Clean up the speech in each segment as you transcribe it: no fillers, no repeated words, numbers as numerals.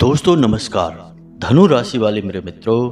दोस्तों नमस्कार। धनु राशि वाले मेरे मित्रों,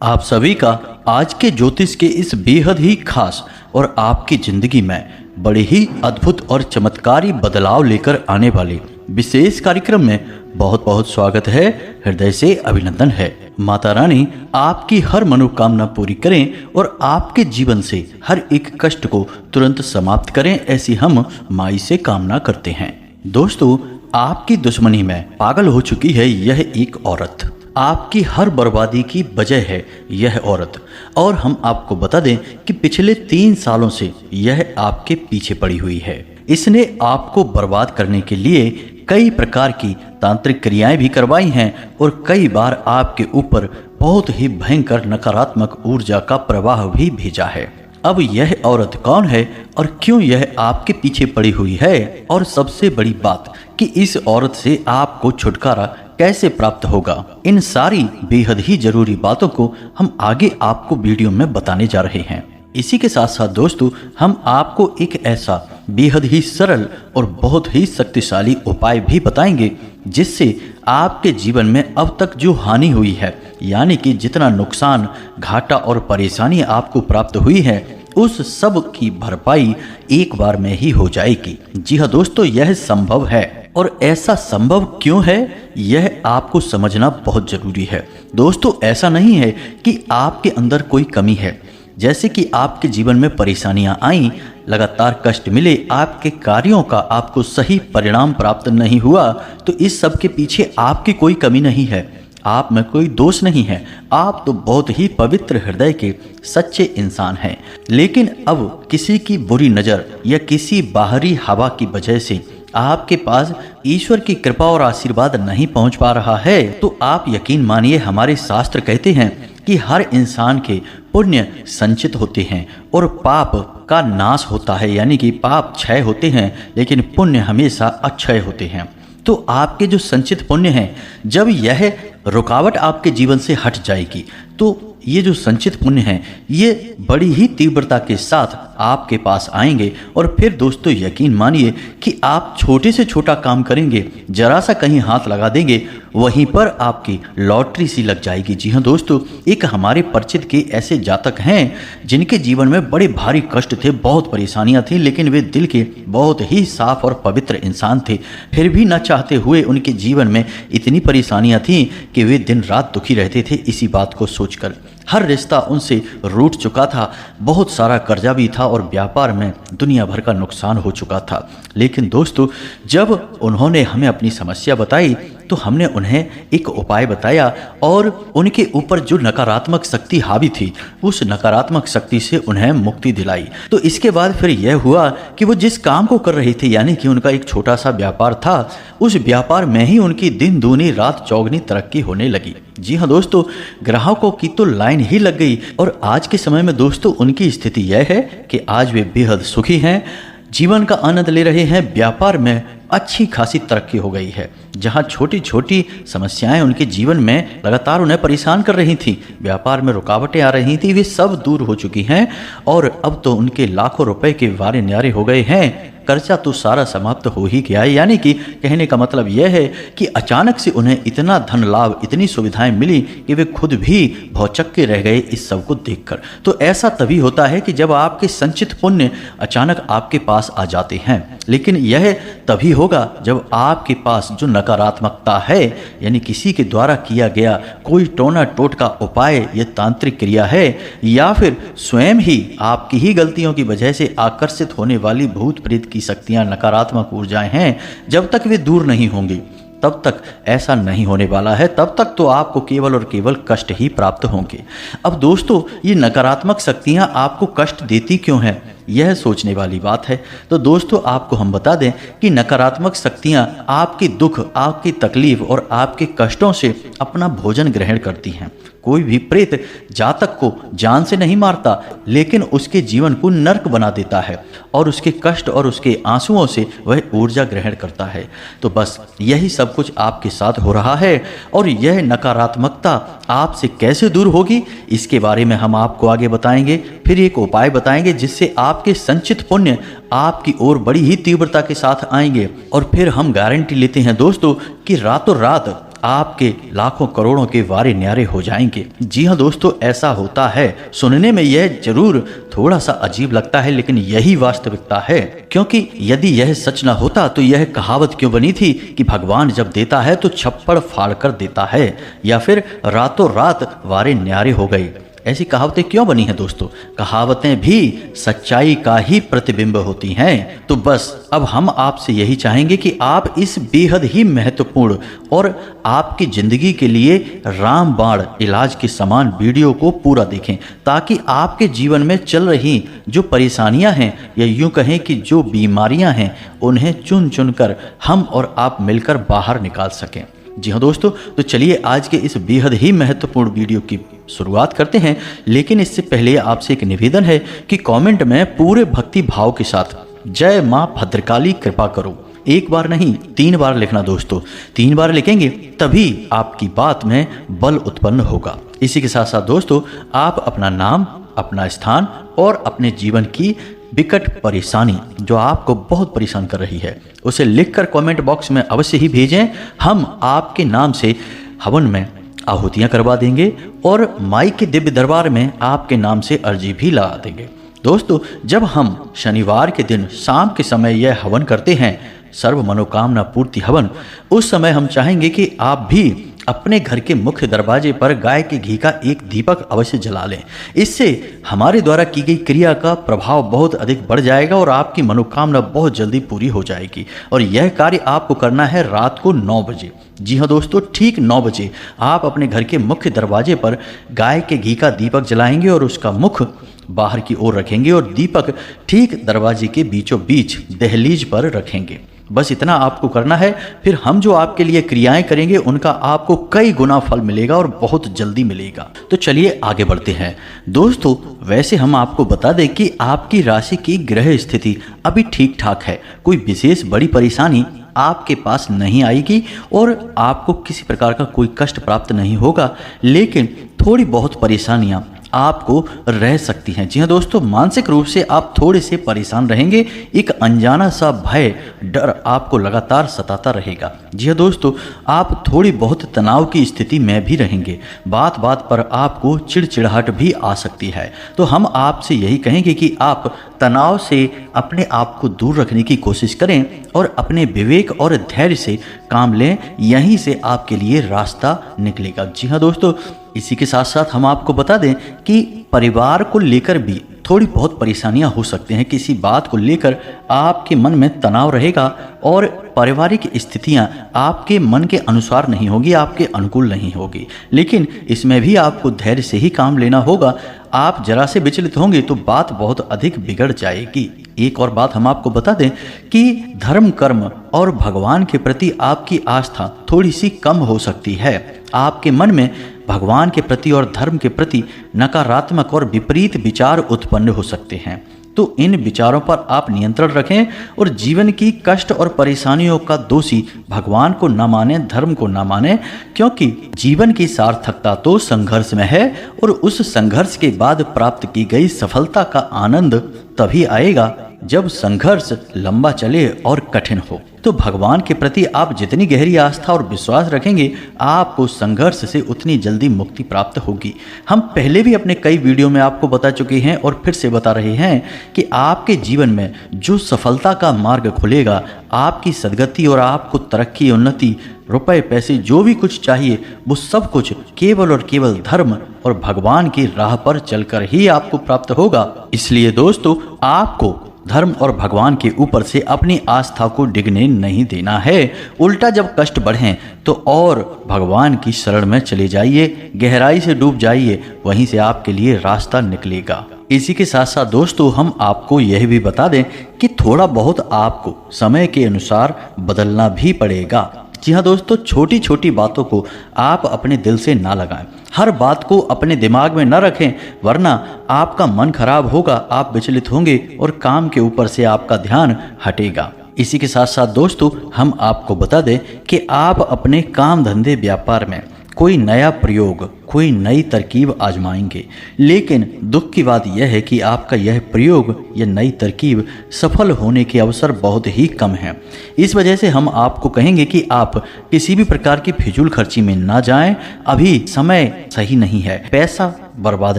आप सभी का आज के ज्योतिष के इस बेहद ही खास और आपकी जिंदगी में बड़े ही अद्भुत और चमत्कारी बदलाव लेकर आने वाले विशेष कार्यक्रम में बहुत बहुत स्वागत है। हृदय से अभिनंदन है। माता रानी आपकी हर मनोकामना पूरी करें और आपके जीवन से हर एक कष्ट को तुरंत समाप्त करें, ऐसी हम माई से कामना करते हैं। दोस्तों, आपकी दुश्मनी में पागल हो चुकी है यह एक औरत। आपकी हर बर्बादी की वजह है यह औरत। और हम आपको बता दें कि पिछले 3 सालों से यह आपके पीछे पड़ी हुई है। इसने आपको बर्बाद करने के लिए कई प्रकार की तांत्रिक क्रियाएं भी करवाई हैं और कई बार आपके ऊपर बहुत ही भयंकर नकारात्मक ऊर्जा का प्रवाह भी भेजा है। अब यह औरत कौन है और क्यों यह आपके पीछे पड़ी हुई है, और सबसे बड़ी बात कि इस औरत से आपको छुटकारा कैसे प्राप्त होगा, इन सारी बेहद ही जरूरी बातों को हम आगे आपको वीडियो में बताने जा रहे हैं। इसी के साथ साथ दोस्तों, हम आपको एक ऐसा बेहद ही सरल और बहुत ही शक्तिशाली उपाय भी बताएंगे जिससे आपके जीवन में अब तक जो हानि हुई है, यानी कि जितना नुकसान, घाटा और परेशानी आपको प्राप्त हुई है, उस सब की भरपाई एक बार में ही हो जाएगी। जी हाँ दोस्तों, यह संभव है। और ऐसा संभव क्यों है, यह आपको समझना बहुत जरूरी है। दोस्तों, ऐसा नहीं है कि आपके अंदर कोई कमी है। जैसे कि आपके जीवन में परेशानियां आई, लगातार कष्ट मिले, आपके कार्यों का आपको सही परिणाम प्राप्त नहीं हुआ, तो इस सब के पीछे आपकी कोई कमी नहीं है, आप में कोई दोष नहीं है। आप तो बहुत ही पवित्र हृदय के सच्चे इंसान हैं। लेकिन अब किसी की बुरी नज़र या किसी बाहरी हवा की वजह से आपके पास ईश्वर की कृपा और आशीर्वाद नहीं पहुंच पा रहा है, तो आप यकीन मानिए, हमारे शास्त्र कहते हैं कि हर इंसान के पुण्य संचित होते हैं और पाप का नाश होता है, यानी कि पाप क्षय होते हैं लेकिन पुण्य हमेशा अक्षय होते हैं। तो आपके जो संचित पुण्य हैं, जब यह रुकावट आपके जीवन से हट जाएगी तो ये जो संचित पुण्य हैं, ये बड़ी ही तीव्रता के साथ आपके पास आएंगे। और फिर दोस्तों, यकीन मानिए कि आप छोटे से छोटा काम करेंगे, जरा सा कहीं हाथ लगा देंगे, वहीं पर आपकी लॉटरी सी लग जाएगी। जी हाँ दोस्तों, एक हमारे परिचित के ऐसे जातक हैं जिनके जीवन में बड़े भारी कष्ट थे, बहुत परेशानियां थी, लेकिन वे दिल के बहुत ही साफ और पवित्र इंसान थे। फिर भी न चाहते हुए उनके जीवन में इतनी परेशानियां थीं कि वे दिन रात दुखी रहते थे इसी बात को सोचकर। हर रिश्ता उनसे रूठ चुका था, बहुत सारा कर्जा भी था और व्यापार में दुनिया भर का नुकसान हो चुका था। लेकिन दोस्तों, जब उन्होंने हमें अपनी समस्या बताई तो हमने उन्हें एक उपाय बताया और उनके ऊपर जो नकारात्मक शक्ति हावी थी, उस नकारात्मक शक्ति से उन्हें मुक्ति दिलाई। तो इसके बाद फिर यह हुआ कि वो जिस काम को कर रही थी, यानी कि उनका एक छोटा सा व्यापार था, उस व्यापार में ही उनकी दिन दूनी रात चौगनी तरक्की होने लगी। जी हाँ दोस्तों, ग्राहकों की तो लाइन ही लग गई। और आज के समय में दोस्तों, उनकी स्थिति यह है कि आज वे बेहद सुखी हैं, जीवन का आनंद ले रहे हैं, व्यापार में अच्छी खासी तरक्की हो गई है। जहां छोटी छोटी समस्याएं उनके जीवन में लगातार उन्हें परेशान कर रही थी, व्यापार में रुकावटें आ रही थी, वे सब दूर हो चुकी हैं और अब तो उनके लाखों रुपए के वारे न्यारे हो गए हैं। कर्जा तो सारा समाप्त हो ही गया है। यानी कि कहने का मतलब यह है कि अचानक से उन्हें इतना धन लाभ, इतनी सुविधाएं मिली कि वे खुद भी भौचक्के रह गए इस सब को देखकर। तो ऐसा तभी होता है कि जब आपके संचित पुण्य अचानक आपके पास आ जाते हैं। लेकिन यह तभी होगा जब आपके पास जो नकारात्मकता है, यानी किसी के द्वारा किया गया कोई टोना टोटका उपाय या तांत्रिक क्रिया है, या फिर स्वयं ही आपकी ही गलतियों की वजह से आकर्षित होने वाली भूत प्रेत की शक्तियां, नकारात्मक ऊर्जाएं हैं, जब तक वे दूर नहीं होंगी तब तक ऐसा नहीं होने वाला है। तब तक तो आपको केवल और केवल कष्ट ही प्राप्त होंगे। अब दोस्तों, ये नकारात्मक शक्तियां आपको कष्ट देती क्यों हैं, यह सोचने वाली बात है। तो दोस्तों, आपको हम बता दें कि नकारात्मक शक्तियां आपके दुख, आपकी तकलीफ और आपके कष्टों से अपना भोजन ग्रहण करती हैं। कोई भी प्रेत जातक को जान से नहीं मारता, लेकिन उसके जीवन को नर्क बना देता है और उसके कष्ट और उसके आंसुओं से वह ऊर्जा ग्रहण करता है। तो बस यही सब कुछ आपके साथ हो रहा है। और यह नकारात्मकता आपसे कैसे दूर होगी, इसके बारे में हम आपको आगे बताएंगे। फिर एक उपाय बताएंगे जिससे आपके संचित पुण्य आपकी ओर बड़ी ही तीव्रता के साथ आएंगे। और फिर हम गारंटी लेते हैं दोस्तों कि रातों रात आपके लाखों करोड़ों के वारे न्यारे हो जाएंगे। जी हाँ दोस्तों, ऐसा होता है। सुनने में यह जरूर थोड़ा सा अजीब लगता है, लेकिन यही वास्तविकता है। क्योंकि यदि यह सच न होता तो यह कहावत क्यों बनी थी कि भगवान जब देता है तो छप्पड़ फाड़ कर देता है, या फिर रातों रात वारे न्यारे हो गई। ऐसी कहावतें क्यों बनी हैं दोस्तों? कहावतें भी सच्चाई का ही प्रतिबिंब होती हैं। तो बस अब हम आपसे यही चाहेंगे कि आप इस बेहद ही महत्वपूर्ण और आपकी जिंदगी के लिए रामबाण इलाज के समान वीडियो को पूरा देखें, ताकि आपके जीवन में चल रही जो परेशानियां हैं, या यूं कहें कि जो बीमारियां हैं, उन्हें चुन चुन कर हम और आप मिलकर बाहर निकाल सकें। जी हाँ दोस्तों, तो चलिए आज के इस बेहद ही महत्वपूर्ण वीडियो की शुरुआत करते हैं। लेकिन इससे पहले आपसे एक निवेदन है कि कमेंट में पूरे भक्ति भाव के साथ जय मां भद्रकाली कृपा करो, एक बार नहीं 3 बार लिखना दोस्तों। 3 बार लिखेंगे तभी आपकी बात में बल उत्पन्न होगा। इसी के साथ साथ दोस्तों, आप अपना नाम, अपना स्थान और अपने जीवन की विकट परेशानी जो आपको बहुत परेशान कर रही है, उसे लिखकर कमेंट बॉक्स में अवश्य ही भेजें। हम आपके नाम से हवन में आहुतियां करवा देंगे और माई के दिव्य दरबार में आपके नाम से अर्जी भी लगा देंगे। दोस्तों, जब हम शनिवार के दिन शाम के समय यह हवन करते हैं, सर्व मनोकामना पूर्ति हवन, उस समय हम चाहेंगे कि आप भी अपने घर के मुख्य दरवाजे पर गाय के घी का एक दीपक अवश्य जला लें। इससे हमारे द्वारा की गई क्रिया का प्रभाव बहुत अधिक बढ़ जाएगा और आपकी मनोकामना बहुत जल्दी पूरी हो जाएगी। और यह कार्य आपको करना है रात को 9 बजे। जी हाँ दोस्तों, ठीक 9 बजे आप अपने घर के मुख्य दरवाजे पर गाय के घी का दीपक जलाएंगे और उसका मुख बाहर की ओर रखेंगे और दीपक ठीक दरवाजे के बीचों बीच दहलीज पर रखेंगे। बस इतना आपको करना है। फिर हम जो आपके लिए क्रियाएं करेंगे उनका आपको कई गुना फल मिलेगा और बहुत जल्दी मिलेगा। तो चलिए आगे बढ़ते हैं। दोस्तों, वैसे हम आपको बता दें कि आपकी राशि की ग्रह स्थिति अभी ठीक ठाक है। कोई विशेष बड़ी परेशानी आपके पास नहीं आएगी और आपको किसी प्रकार का कोई कष्ट प्राप्त नहीं होगा, लेकिन थोड़ी बहुत परेशानियां आपको रह सकती हैं। जी हाँ दोस्तों, मानसिक रूप से आप थोड़े से परेशान रहेंगे। एक अनजाना सा भय, डर आपको लगातार सताता रहेगा। जी हाँ दोस्तों, आप थोड़ी बहुत तनाव की स्थिति में भी रहेंगे। बात बात पर आपको चिड़चिड़ाहट भी आ सकती है। तो हम आपसे यही कहेंगे कि आप तनाव से अपने आप को दूर रखने की कोशिश करें और अपने विवेक और धैर्य से काम लें। यहीं से आपके लिए रास्ता निकलेगा। जी हाँ दोस्तों, इसी के साथ साथ हम आपको बता दें कि परिवार को लेकर भी थोड़ी बहुत परेशानियां हो सकती हैं। किसी बात को लेकर आपके मन में तनाव रहेगा और पारिवारिक स्थितियां आपके मन के अनुसार नहीं होगी, आपके अनुकूल नहीं होगी। लेकिन इसमें भी आपको धैर्य से ही काम लेना होगा। आप जरा से विचलित होंगे तो बात बहुत अधिक बिगड़ जाएगी। एक और बात हम आपको बता दें कि धर्म, कर्म और भगवान के प्रति आपकी आस्था थोड़ी सी कम हो सकती है। आपके मन में भगवान के प्रति और धर्म के प्रति नकारात्मक और विपरीत विचार उत्पन्न हो सकते हैं। तो इन विचारों पर आप नियंत्रण रखें और जीवन की कष्ट और परेशानियों का दोषी भगवान को न माने, धर्म को न माने, क्योंकि जीवन की सार्थकता तो संघर्ष में है और उस संघर्ष के बाद प्राप्त की गई सफलता का आनंद तभी आएगा जब संघर्ष लंबा चले और कठिन हो। तो भगवान के प्रति आप जितनी गहरी आस्था और विश्वास रखेंगे, आपको संघर्ष से उतनी जल्दी मुक्ति प्राप्त होगी। हम पहले भी अपने कई वीडियो में आपको बता चुके हैं और फिर से बता रहे हैं कि आपके जीवन में जो सफलता का मार्ग खुलेगा, आपकी सदगति और आपको तरक्की, उन्नति, रुपए, पैसे, जो भी कुछ चाहिए, वो सब कुछ केवल और केवल धर्म और भगवान की राह पर चलकर ही आपको प्राप्त होगा। इसलिए दोस्तों, आपको धर्म और भगवान के ऊपर से अपनी आस्था को डिगने नहीं देना है। उल्टा जब कष्ट बढ़ें तो और भगवान की शरण में चले जाइए, गहराई से डूब जाइए, वहीं से आपके लिए रास्ता निकलेगा। इसी के साथ साथ दोस्तों, हम आपको यह भी बता दें कि थोड़ा बहुत आपको समय के अनुसार बदलना भी पड़ेगा। जी हाँ दोस्तों, छोटी छोटी बातों को आप अपने दिल से ना लगाएं। हर बात को अपने दिमाग में न रखें, वरना आपका मन खराब होगा, आप विचलित होंगे और काम के ऊपर से आपका ध्यान हटेगा। इसी के साथ साथ दोस्तों, हम आपको बता दें कि आप अपने काम धंधे व्यापार में कोई नया प्रयोग कोई नई तरकीब आजमाएंगे, लेकिन दुख की बात यह है कि आपका यह प्रयोग या नई तरकीब सफल होने के अवसर बहुत ही कम हैं। इस वजह से हम आपको कहेंगे कि आप किसी भी प्रकार की फिजूल खर्ची में ना जाएं। अभी समय सही नहीं है। पैसा बर्बाद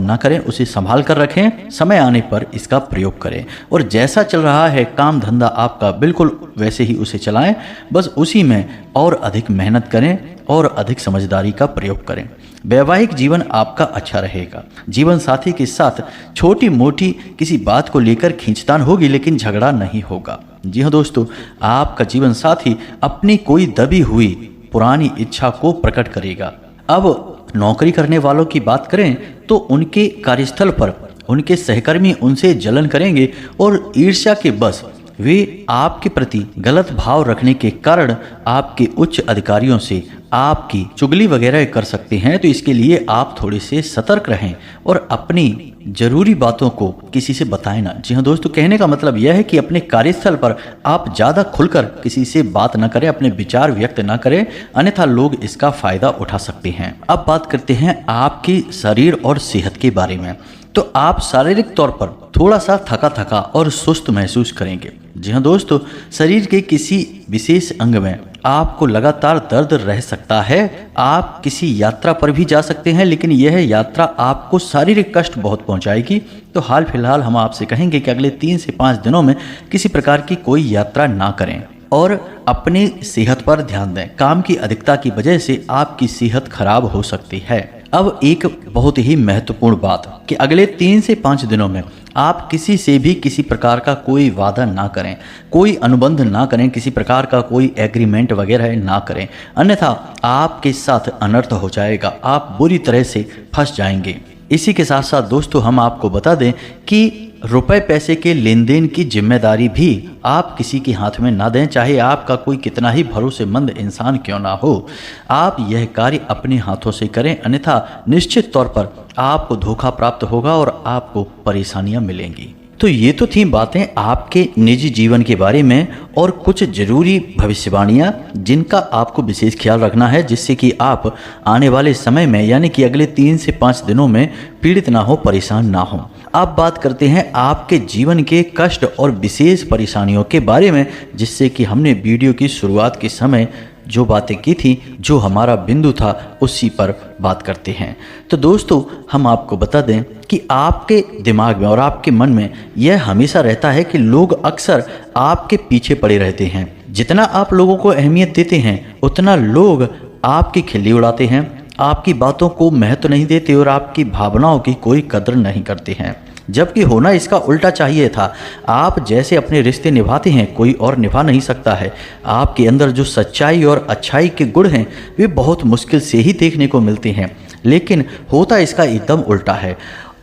ना करें, उसे संभाल कर रखें, समय आने पर इसका प्रयोग करें। और जैसा चल रहा है काम धंधा आपका, बिल्कुल वैसे ही उसे चलाएं। बस उसी में और अधिक मेहनत करें और अधिक समझदारी का प्रयोग करें। वैवाहिक जीवन आपका अच्छा रहेगा। जीवन साथी के साथ छोटी मोटी किसी बात को लेकर खींचतान होगी, लेकिन झगड़ा नहीं होगा। जी हाँ दोस्तों, आपका जीवन साथी अपनी कोई दबी हुई पुरानी इच्छा को प्रकट करेगा। अब नौकरी करने वालों की बात करें तो उनके कार्यस्थल पर उनके सहकर्मी उनसे जलन करेंगे और ईर्ष्या के बस वे आपके प्रति गलत भाव रखने के कारण आपके उच्च अधिकारियों से आपकी चुगली वगैरह कर सकते हैं। तो इसके लिए आप थोड़े से सतर्क रहें और अपनी जरूरी बातों को किसी से बताएं ना। जी हाँ दोस्तों, कहने का मतलब यह है कि अपने कार्यस्थल पर आप ज़्यादा खुलकर किसी से बात ना करें, अपने विचार व्यक्त ना करें, अन्यथा लोग इसका फायदा उठा सकते हैं। अब बात करते हैं आपकी शरीर और सेहत के बारे में। तो आप शारीरिक तौर पर थोड़ा सा थका थका और सुस्त महसूस करेंगे। जी हाँ दोस्तों, शरीर के किसी विशेष अंग में आपको लगातार दर्द रह सकता है। आप किसी यात्रा पर भी जा सकते हैं, लेकिन यह यात्रा आपको शारीरिक कष्ट बहुत पहुंचाएगी। तो हाल फिलहाल हम आपसे कहेंगे कि अगले 3 से 5 दिनों में किसी प्रकार की कोई यात्रा ना करें और अपनी सेहत पर ध्यान दें। काम की अधिकता की वजह से आपकी सेहत खराब हो सकती है। अब एक बहुत ही महत्वपूर्ण बात कि अगले 3 से 5 दिनों में आप किसी से भी किसी प्रकार का कोई वादा ना करें, कोई अनुबंध ना करें, किसी प्रकार का कोई एग्रीमेंट वगैरह ना करें, अन्यथा आपके साथ अनर्थ हो जाएगा। आप बुरी तरह से फंस जाएंगे। इसी के साथ साथ दोस्तों हम आपको बता दें कि रुपए पैसे के लेन देन की जिम्मेदारी भी आप किसी के हाथ में ना दें, चाहे आपका कोई कितना ही भरोसेमंद इंसान क्यों ना हो। आप यह कार्य अपने हाथों से करें, अन्यथा निश्चित तौर पर आपको धोखा प्राप्त होगा और आपको परेशानियां मिलेंगी। तो ये तो थी बातें आपके निजी जीवन के बारे में और कुछ जरूरी भविष्यवाणियां जिनका आपको विशेष ख्याल रखना है, जिससे कि आप आने वाले समय में यानी कि अगले 3 से 5 दिनों में पीड़ित ना हो, परेशान ना हो। अब बात करते हैं आपके जीवन के कष्ट और विशेष परेशानियों के बारे में, जिससे कि हमने वीडियो की शुरुआत के समय जो बातें की थी, जो हमारा बिंदु था, उसी पर बात करते हैं। तो दोस्तों हम आपको बता दें कि आपके दिमाग में और आपके मन में यह हमेशा रहता है कि लोग अक्सर आपके पीछे पड़े रहते हैं। जितना आप लोगों को अहमियत देते हैं, उतना लोग आपकी खिल्ली उड़ाते हैं, आपकी बातों को महत्व नहीं देते और आपकी भावनाओं की कोई कदर नहीं करते हैं। जबकि होना इसका उल्टा चाहिए था। आप जैसे अपने रिश्ते निभाते हैं, कोई और निभा नहीं सकता है। आपके अंदर जो सच्चाई और अच्छाई के गुण हैं, वे बहुत मुश्किल से ही देखने को मिलते हैं, लेकिन होता इसका एकदम उल्टा है।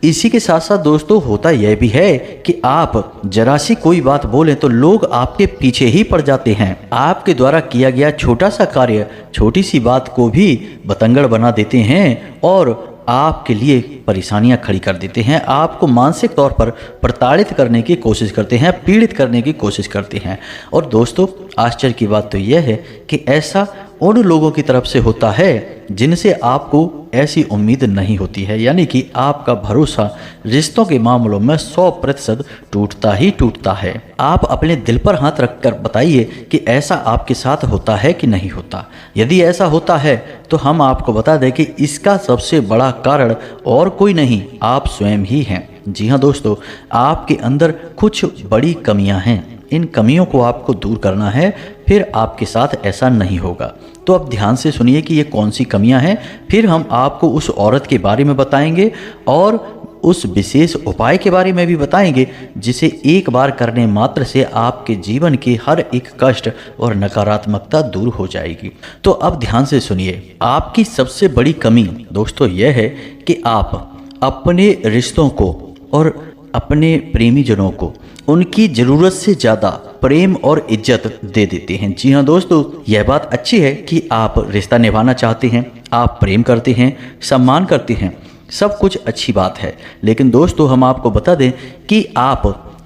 इसी के साथ साथ दोस्तों होता यह भी है कि आप जरा सी कोई बात बोलें तो लोग आपके पीछे ही पड़ जाते हैं। आपके द्वारा किया गया छोटा सा कार्य, छोटी सी बात को भी बतंगड़ बना देते हैं और आपके लिए परेशानियां खड़ी कर देते हैं। आपको मानसिक तौर पर प्रताड़ित करने की कोशिश करते हैं, पीड़ित करने की कोशिश करते हैं। और दोस्तों आश्चर्य की बात तो यह है कि ऐसा उन लोगों की तरफ से होता है जिनसे आपको ऐसी उम्मीद नहीं होती है, यानी कि आपका भरोसा रिश्तों के मामलों में 100% टूटता ही टूटता है। आप अपने दिल पर हाथ रखकर बताइए कि ऐसा आपके साथ होता है कि नहीं होता। यदि ऐसा होता है तो हम आपको बता दें कि इसका सबसे बड़ा कारण और कोई नहीं, आप स्वयं ही हैं। जी हाँ दोस्तों, आपके अंदर कुछ बड़ी कमियां हैं। इन कमियों को आपको दूर करना है, फिर आपके साथ ऐसा नहीं होगा। तो अब ध्यान से सुनिए कि ये कौन सी कमियां हैं, फिर हम आपको उस औरत के बारे में बताएंगे और उस विशेष उपाय के बारे में भी बताएंगे, जिसे एक बार करने मात्र से आपके जीवन के हर एक कष्ट और नकारात्मकता दूर हो जाएगी। तो अब ध्यान से सुनिए, आपकी सबसे बड़ी कमी दोस्तों यह है कि आप अपने रिश्तों को और अपने प्रेमी जनों को उनकी ज़रूरत से ज़्यादा प्रेम और इज्जत दे देते हैं। जी हाँ दोस्तों, यह बात अच्छी है कि आप रिश्ता निभाना चाहते हैं, आप प्रेम करते हैं, सम्मान करते हैं, सब कुछ अच्छी बात है। लेकिन दोस्तों हम आपको बता दें कि आप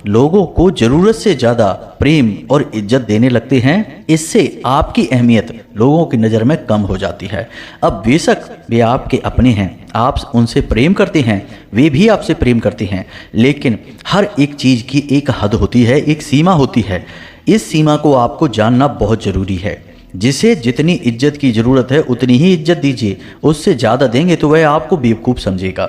लोगों को जरूरत से ज्यादा प्रेम और इज्जत देने लगते हैं, इससे आपकी अहमियत लोगों की नज़र में कम हो जाती है। अब बेशक वे आपके अपने हैं, आप उनसे प्रेम करते हैं, वे भी आपसे प्रेम करते हैं, लेकिन हर एक चीज़ की एक हद होती है, एक सीमा होती है। इस सीमा को आपको जानना बहुत ज़रूरी है। जिसे जितनी इज्जत की ज़रूरत है उतनी ही इज्जत दीजिए, उससे ज़्यादा देंगे तो वह आपको बेवकूफ़ समझेगा।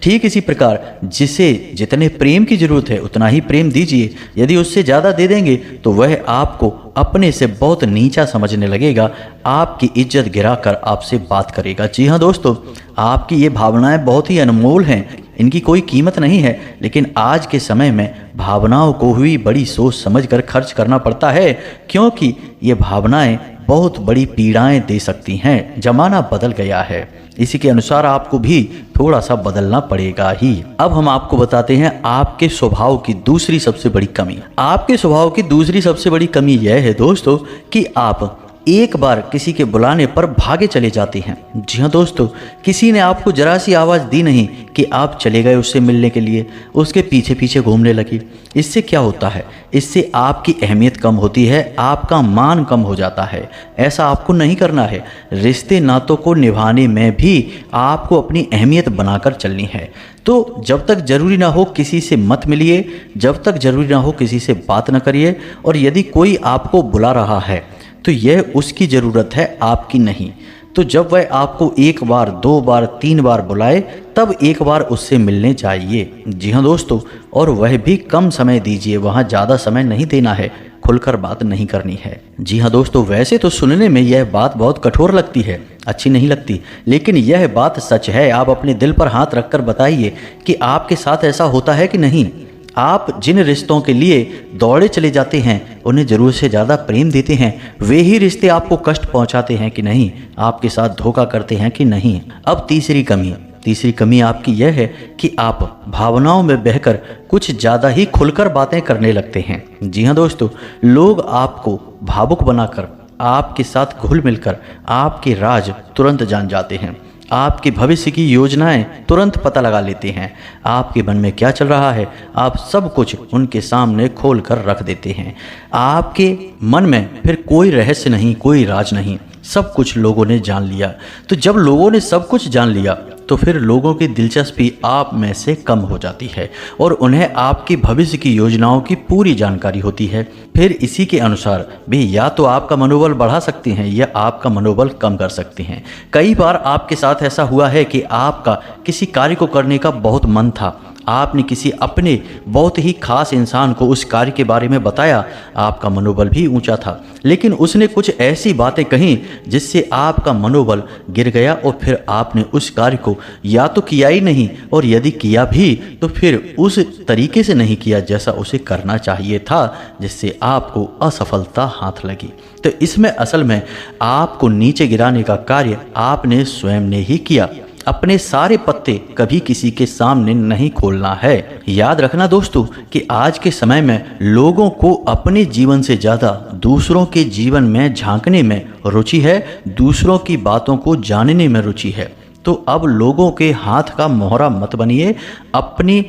ठीक इसी प्रकार जिसे जितने प्रेम की ज़रूरत है उतना ही प्रेम दीजिए, यदि उससे ज़्यादा दे देंगे तो वह आपको अपने से बहुत नीचा समझने लगेगा, आपकी इज्जत गिराकर आपसे बात करेगा। जी हाँ दोस्तों, आपकी ये भावनाएं बहुत ही अनमोल हैं, इनकी कोई कीमत नहीं है, लेकिन आज के समय में भावनाओं को भी बड़ी सोच समझकर खर्च करना पड़ता है, क्योंकि ये भावनाएं बहुत बड़ी पीड़ाएं दे सकती हैं। जमाना बदल गया है, इसी के अनुसार आपको भी थोड़ा सा बदलना पड़ेगा ही। अब हम आपको बताते हैं आपके स्वभाव की दूसरी सबसे बड़ी कमी। आपके स्वभाव की दूसरी सबसे बड़ी कमी यह है दोस्तों कि आप एक बार किसी के बुलाने पर भागे चले जाते हैं। जी हाँ दोस्तों, किसी ने आपको जरा सी आवाज़ दी नहीं कि आप चले गए उससे मिलने के लिए, उसके पीछे पीछे घूमने लगे। इससे क्या होता है, इससे आपकी अहमियत कम होती है, आपका मान कम हो जाता है। ऐसा आपको नहीं करना है। रिश्ते नातों को निभाने में भी आपको अपनी अहमियत बनाकर चलनी है। तो जब तक ज़रूरी ना हो किसी से मत मिलिए, जब तक ज़रूरी ना हो किसी से बात ना करिए, और यदि कोई आपको बुला रहा है तो यह उसकी ज़रूरत है, आपकी नहीं। तो जब वह आपको एक बार, दो बार, तीन बार बुलाए तब एक बार उससे मिलने जाइए। जी हाँ दोस्तों, और वह भी कम समय दीजिए, वहाँ ज़्यादा समय नहीं देना है, खुलकर बात नहीं करनी है। जी हाँ दोस्तों, वैसे तो सुनने में यह बात बहुत कठोर लगती है, अच्छी नहीं लगती, लेकिन यह बात सच है। आप अपने दिल पर हाथ रखकर बताइए कि आपके साथ ऐसा होता है कि नहीं। आप जिन रिश्तों के लिए दौड़े चले जाते हैं, उन्हें ज़रूरत से ज़्यादा प्रेम देते हैं, वे ही रिश्ते आपको कष्ट पहुंचाते हैं कि नहीं, आपके साथ धोखा करते हैं कि नहीं। अब तीसरी कमी आपकी यह है कि आप भावनाओं में बहकर कुछ ज़्यादा ही खुलकर बातें करने लगते हैं। जी हाँ दोस्तों, लोग आपको भावुक बनाकर, आपके साथ घुल मिलकर आपके राज तुरंत जान जाते हैं, आपके भविष्य की योजनाएं तुरंत पता लगा लेते हैं, आपके मन में क्या चल रहा है आप सब कुछ उनके सामने खोल कर रख देते हैं। आपके मन में फिर कोई रहस्य नहीं, कोई राज नहीं, सब कुछ लोगों ने जान लिया। तो जब लोगों ने सब कुछ जान लिया तो फिर लोगों की दिलचस्पी आप में से कम हो जाती है और उन्हें आपकी भविष्य की योजनाओं की पूरी जानकारी होती है। फिर इसी के अनुसार वे या तो आपका मनोबल बढ़ा सकते हैं या आपका मनोबल कम कर सकते हैं। कई बार आपके साथ ऐसा हुआ है कि आपका किसी कार्य को करने का बहुत मन था, आपने किसी अपने बहुत ही खास इंसान को उस कार्य के बारे में बताया, आपका मनोबल भी ऊंचा था, लेकिन उसने कुछ ऐसी बातें कहीं जिससे आपका मनोबल गिर गया और फिर आपने उस कार्य को या तो किया ही नहीं, और यदि किया भी तो फिर उस तरीके से नहीं किया जैसा उसे करना चाहिए था, जिससे आपको असफलता हाथ लगी। तो इसमें असल में आपको नीचे गिराने का कार्य आपने स्वयं ने ही किया। अपने सारे पत्ते कभी किसी के सामने नहीं खोलना है। याद रखना दोस्तों कि आज के समय में लोगों को अपने जीवन से ज़्यादा दूसरों के जीवन में झांकने में रुचि है, दूसरों की बातों को जानने में रुचि है। तो अब लोगों के हाथ का मोहरा मत बनिए, अपनी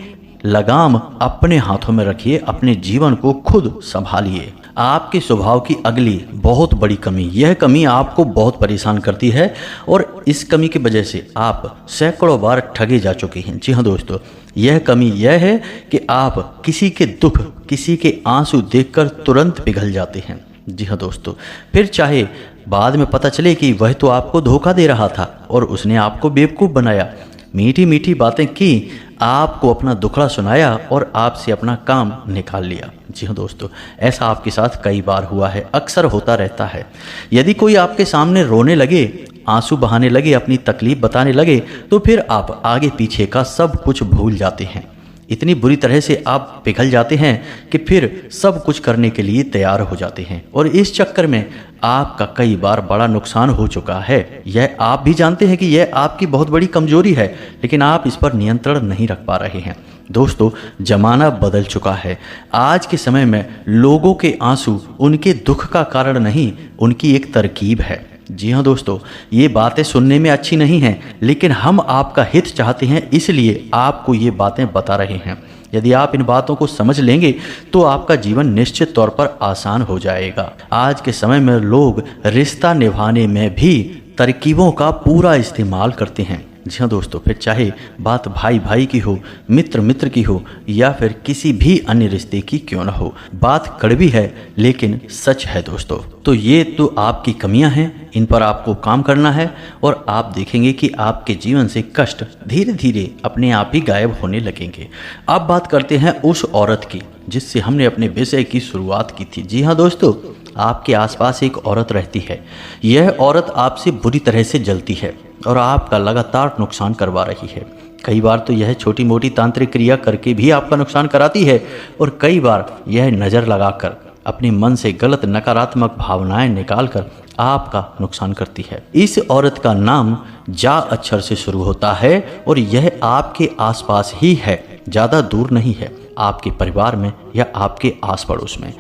लगाम अपने हाथों में रखिए, अपने जीवन को खुद संभालिए। आपके स्वभाव की अगली बहुत बड़ी कमी, यह कमी आपको बहुत परेशान करती है और इस कमी की वजह से आप सैकड़ों बार ठगे जा चुके हैं। जी हाँ दोस्तों, यह कमी यह है कि आप किसी के दुख, किसी के आंसू देखकर तुरंत पिघल जाते हैं। जी हाँ दोस्तों, फिर चाहे बाद में पता चले कि वह तो आपको धोखा दे रहा था और उसने आपको बेवकूफ़ बनाया, मीठी मीठी बातें की, आपको अपना दुखड़ा सुनाया और आपसे अपना काम निकाल लिया। जी हाँ दोस्तों, ऐसा आपके साथ कई बार हुआ है, अक्सर होता रहता है। यदि कोई आपके सामने रोने लगे, आंसू बहाने लगे, अपनी तकलीफ बताने लगे, तो फिर आप आगे पीछे का सब कुछ भूल जाते हैं। इतनी बुरी तरह से आप पिघल जाते हैं कि फिर सब कुछ करने के लिए तैयार हो जाते हैं और इस चक्कर में आपका कई बार बड़ा नुकसान हो चुका है। यह आप भी जानते हैं कि यह आपकी बहुत बड़ी कमजोरी है, लेकिन आप इस पर नियंत्रण नहीं रख पा रहे हैं। दोस्तों, जमाना बदल चुका है। आज के समय में लोगों के आंसू उनके दुख का कारण नहीं, उनकी एक तरकीब है। जी हाँ दोस्तों, ये बातें सुनने में अच्छी नहीं हैं, लेकिन हम आपका हित चाहते हैं, इसलिए आपको ये बातें बता रहे हैं। यदि आप इन बातों को समझ लेंगे तो आपका जीवन निश्चित तौर पर आसान हो जाएगा। आज के समय में लोग रिश्ता निभाने में भी तरकीबों का पूरा इस्तेमाल करते हैं। जी हाँ दोस्तों, फिर चाहे बात भाई भाई की हो, मित्र मित्र की हो या फिर किसी भी अन्य रिश्ते की क्यों ना हो, बात कड़वी है लेकिन सच है दोस्तों। तो ये तो आपकी कमियां हैं, इन पर आपको काम करना है और आप देखेंगे कि आपके जीवन से कष्ट धीरे धीरे अपने आप ही गायब होने लगेंगे। अब बात करते हैं उस औरत की जिससे हमने अपने विषय की शुरुआत की थी। जी हाँ दोस्तों, आपके आसपास एक औरत रहती है। यह औरत आपसे बुरी तरह से जलती है और आपका लगातार नुकसान करवा रही है। कई बार तो यह छोटी मोटी तांत्रिक क्रिया करके भी आपका नुकसान कराती है और कई बार यह नज़र लगाकर अपने मन से गलत नकारात्मक भावनाएं निकालकर आपका नुकसान करती है। इस औरत का नाम जा अक्षर से शुरू होता है और यह आपके आसपास ही है, ज़्यादा दूर नहीं है, आपके परिवार में या आपके आस पड़ोस में।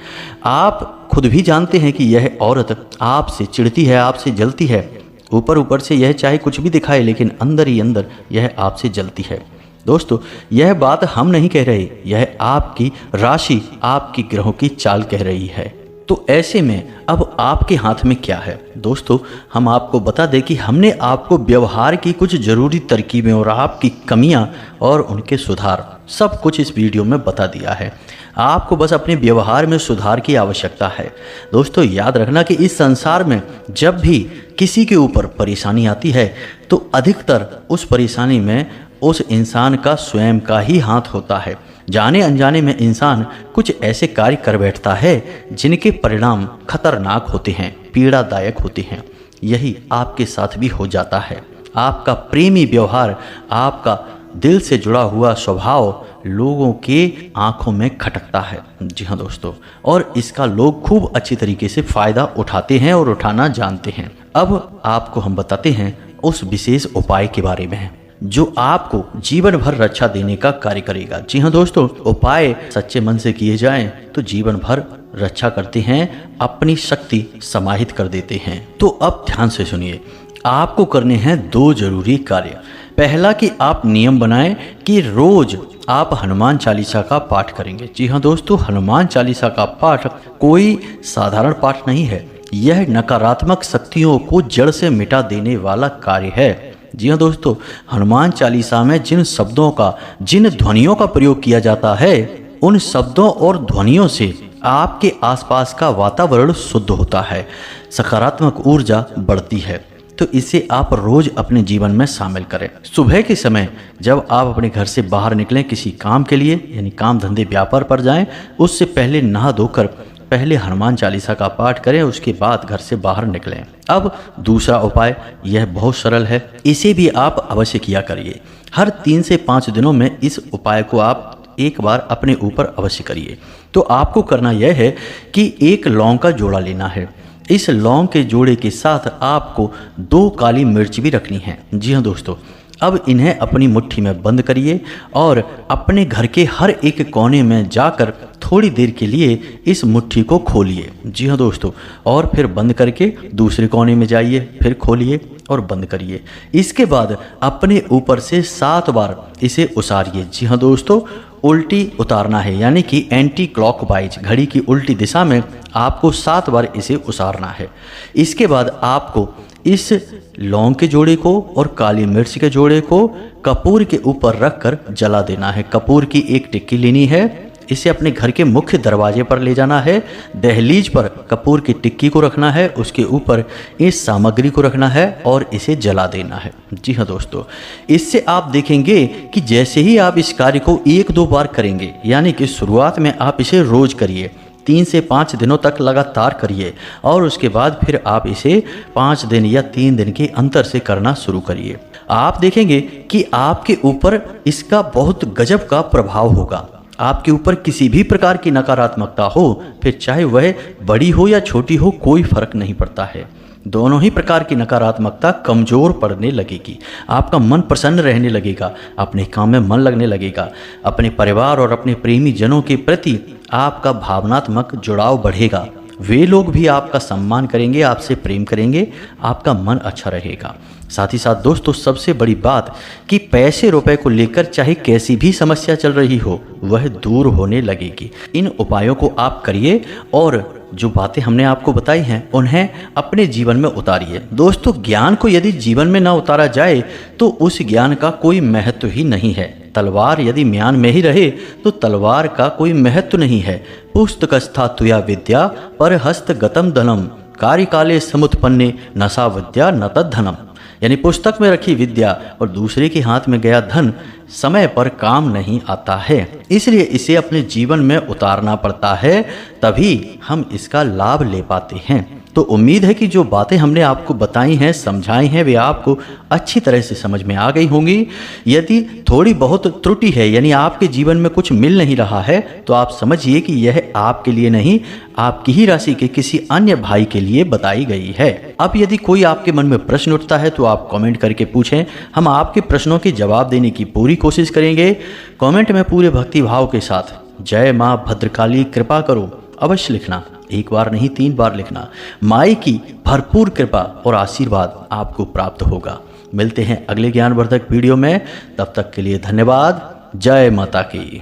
आप खुद भी जानते हैं कि यह औरत आपसे चिढ़ती है, आपसे जलती है। ऊपर ऊपर से यह चाहे कुछ भी दिखाए लेकिन अंदर ही अंदर यह आपसे जलती है। दोस्तों, यह बात हम नहीं कह रहे, यह आपकी राशि, आपकी ग्रहों की चाल कह रही है। तो ऐसे में अब आपके हाथ में क्या है? दोस्तों, हम आपको बता दें कि हमने आपको व्यवहार की कुछ ज़रूरी तरकीबें और आपकी कमियां और उनके सुधार सब कुछ इस वीडियो में बता दिया है। आपको बस अपने व्यवहार में सुधार की आवश्यकता है। दोस्तों, याद रखना कि इस संसार में जब भी किसी के ऊपर परेशानी आती है तो अधिकतर उस परेशानी में उस इंसान का स्वयं का ही हाथ होता है। जाने अनजाने में इंसान कुछ ऐसे कार्य कर बैठता है जिनके परिणाम खतरनाक होते हैं, पीड़ादायक होते हैं। यही आपके साथ भी हो जाता है। आपका प्रेमी व्यवहार, आपका दिल से जुड़ा हुआ स्वभाव लोगों के आंखों में खटकता है। जी हाँ दोस्तों, और इसका लोग खूब अच्छी तरीके से फ़ायदा उठाते हैं और उठाना जानते हैं। अब आपको हम बताते हैं उस विशेष उपाय के बारे में जो आपको जीवन भर रक्षा देने का कार्य करेगा। जी हाँ दोस्तों, उपाय सच्चे मन से किए जाएं तो जीवन भर रक्षा करते हैं, अपनी शक्ति समाहित कर देते हैं। तो अब ध्यान से सुनिए, आपको करने हैं 2 जरूरी कार्य। पहला कि आप नियम बनाएं कि रोज आप हनुमान चालीसा का पाठ करेंगे। जी हाँ दोस्तों, हनुमान चालीसा का पाठ कोई साधारण पाठ नहीं है, यह नकारात्मक शक्तियों को जड़ से मिटा देने वाला कार्य है। जी हाँ दोस्तों, हनुमान चालीसा में जिन शब्दों का, जिन ध्वनियों का प्रयोग किया जाता है, उन शब्दों और ध्वनियों से आपके आसपास का वातावरण शुद्ध होता है, सकारात्मक ऊर्जा बढ़ती है। तो इसे आप रोज अपने जीवन में शामिल करें। सुबह के समय जब आप अपने घर से बाहर निकलें किसी काम के लिए, यानी काम धंधे व्यापार पर जाएं, उससे पहले नहा धोकर पहले हनुमान चालीसा का पाठ करें, उसके बाद घर से बाहर निकलें। अब दूसरा उपाय, यह बहुत सरल है, इसे भी आप अवश्य किया करिए। हर 3 से 5 दिनों में इस उपाय को आप एक बार अपने ऊपर अवश्य करिए। तो आपको करना यह है कि 1 लौंग का जोड़ा लेना है। इस लौंग के जोड़े के साथ आपको 2 काली मिर्च भी रखनी है। जी हाँ दोस्तों, अब इन्हें अपनी मुट्ठी में बंद करिए और अपने घर के हर एक कोने में जाकर थोड़ी देर के लिए इस मुट्ठी को खोलिए। जी हाँ दोस्तों, और फिर बंद करके दूसरे कोने में जाइए, फिर खोलिए और बंद करिए। इसके बाद अपने ऊपर से 7 बार इसे उसारिए। जी हाँ दोस्तों, उल्टी उतारना है, यानी कि एंटी क्लॉकवाइज, घड़ी की उल्टी दिशा में आपको 7 बार इसे उसारना है। इसके बाद आपको इस लौंग के जोड़े को और काली मिर्च के जोड़े को कपूर के ऊपर रखकर जला देना है। कपूर की 1 टिक्की लेनी है, इसे अपने घर के मुख्य दरवाजे पर ले जाना है। दहलीज पर कपूर की टिक्की को रखना है, उसके ऊपर इस सामग्री को रखना है और इसे जला देना है। जी हाँ दोस्तों, इससे आप देखेंगे कि जैसे ही आप इस कार्य को 1-2 बार करेंगे, यानी कि शुरुआत में आप इसे रोज करिए, 3 से 5 दिनों तक लगातार करिए और उसके बाद फिर आप इसे 5 दिन या 3 दिन के अंतर से करना शुरू करिए। आप देखेंगे कि आपके ऊपर इसका बहुत गजब का प्रभाव होगा। आपके ऊपर किसी भी प्रकार की नकारात्मकता हो, फिर चाहे वह बड़ी हो या छोटी हो, कोई फर्क नहीं पड़ता है। दोनों ही प्रकार की नकारात्मकता कमज़ोर पड़ने लगेगी। आपका मन प्रसन्न रहने लगेगा, अपने काम में मन लगने लगेगा, अपने परिवार और अपने प्रेमी जनों के प्रति आपका भावनात्मक जुड़ाव बढ़ेगा वे लोग भी आपका सम्मान करेंगे, आपसे प्रेम करेंगे, आपका मन अच्छा रहेगा। साथ ही साथ दोस्तों सबसे बड़ी बात कि पैसे रुपए को लेकर चाहे कैसी भी समस्या चल रही हो वह दूर होने लगेगी। इन उपायों को आप करिए और जो बातें हमने आपको बताई हैं उन्हें अपने जीवन में उतारिए। दोस्तों ज्ञान को यदि जीवन में ना उतारा जाए तो उस ज्ञान का कोई महत्व ही नहीं है। तलवार यदि म्यान में ही रहे तो तलवार का कोई महत्व नहीं है। पुस्तकस्था तुया विद्या पर हस्तगतम धनम कार्यकाले समुत्पन्ने नसा विद्या न तद्धनम। यानी पुस्तक में रखी विद्या और दूसरे के हाथ में गया धन समय पर काम नहीं आता है, इसलिए इसे अपने जीवन में उतारना पड़ता है, तभी हम इसका लाभ ले पाते हैं। तो उम्मीद है कि जो बातें हमने आपको बताई हैं, समझाई हैं, वे आपको अच्छी तरह से समझ में आ गई होंगी। यदि थोड़ी बहुत त्रुटि है यानी आपके जीवन में कुछ मिल नहीं रहा है तो आप समझिए कि यह आपके लिए नहीं, आपकी ही राशि के किसी अन्य भाई के लिए बताई गई है। अब यदि कोई आपके मन में प्रश्न उठता है तो आप कमेंट करके पूछें, हम आपके प्रश्नों के जवाब देने की पूरी कोशिश करेंगे। कमेंट में पूरे भक्ति भाव के साथ जय माँ भद्रकाली कृपा करो अवश्य लिखना, एक बार नहीं 3 बार लिखना। माई की भरपूर कृपा और आशीर्वाद आपको प्राप्त होगा। मिलते हैं अगले ज्ञानवर्धक वीडियो में, तब तक के लिए धन्यवाद। जय माता की।